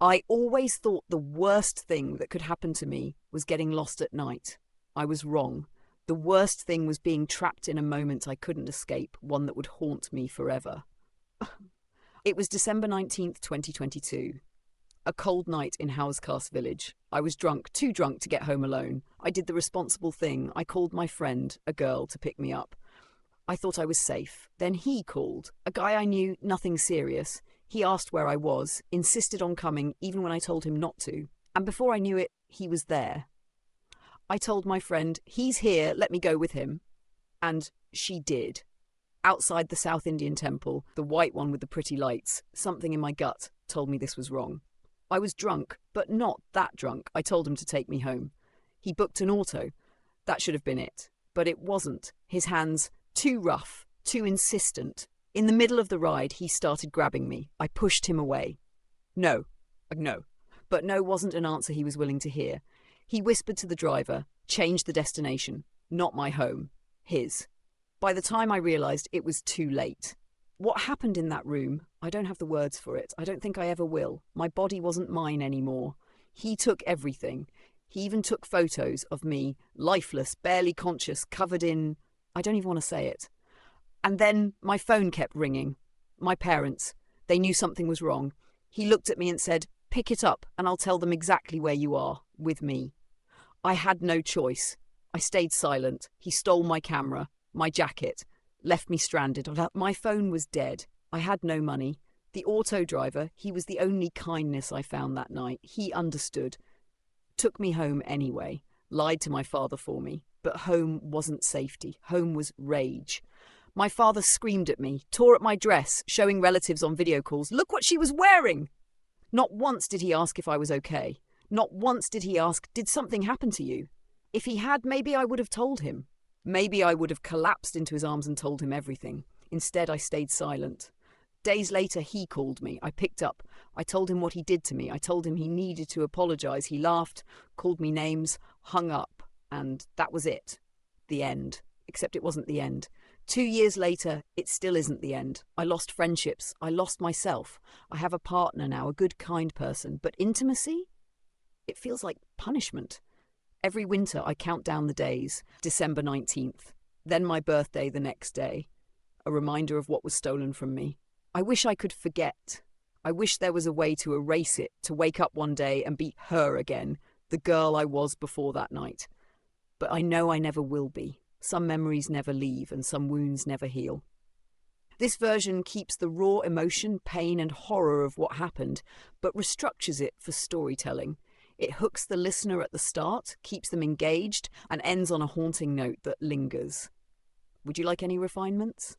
I always thought the worst thing that could happen to me was getting lost at night. I was wrong. The worst thing was being trapped in a moment I couldn't escape, one that would haunt me forever. It was December 19th, 2022. A cold night in Housecaste Village. I was drunk, too drunk to get home alone. I did the responsible thing. I called my friend, a girl, to pick me up. I thought I was safe. Then he called. A guy I knew, nothing serious. He asked where I was, insisted on coming even when I told him not to. And before I knew it, he was there. I told my friend, he's here, let me go with him. And she did. Outside the South Indian temple, the white one with the pretty lights, something in my gut told me this was wrong. I was drunk, but not that drunk. I told him to take me home. He booked an auto. That should have been it. But it wasn't. His hands, too rough, too insistent. In the middle of the ride, he started grabbing me. I pushed him away. No. But no wasn't an answer he was willing to hear. He whispered to the driver, changed the destination. Not my home. His. By the time I realised, it was too late. What happened in that room, I don't have the words for it. I don't think I ever will. My body wasn't mine anymore. He took everything. He even took photos of me, lifeless, barely conscious, covered in... I don't even want to say it. And then my phone kept ringing. My parents. They knew something was wrong. He looked at me and said, "Pick it up and I'll tell them exactly where you are, with me." I had no choice. I stayed silent. He stole my camera, my jacket, left me stranded. My phone was dead. I had no money. The auto driver, he was the only kindness I found that night. He understood. Took me home anyway. Lied to my father for me. But home wasn't safety. Home was rage. My father screamed at me, tore at my dress, showing relatives on video calls, "Look what she was wearing!" Not once did he ask if I was okay. Not once did he ask, "Did something happen to you?" If he had, maybe I would have told him. Maybe I would have collapsed into his arms and told him everything. Instead, I stayed silent. Days later, he called me. I picked up. I told him what he did to me. I told him he needed to apologize. He laughed, called me names, hung up, and that was it. The end. Except it wasn't the end. 2 years later, it still isn't the end. I lost friendships. I lost myself. I have a partner now, a good, kind person. But intimacy? It feels like punishment. Every winter, I count down the days. December 19th. Then my birthday the next day. A reminder of what was stolen from me. I wish I could forget. I wish there was a way to erase it, to wake up one day and be her again, the girl I was before that night. But I know I never will be. Some memories never leave and some wounds never heal. This version keeps the raw emotion, pain and horror of what happened, but restructures it for storytelling. It hooks the listener at the start, keeps them engaged, and ends on a haunting note that lingers. Would you like any refinements?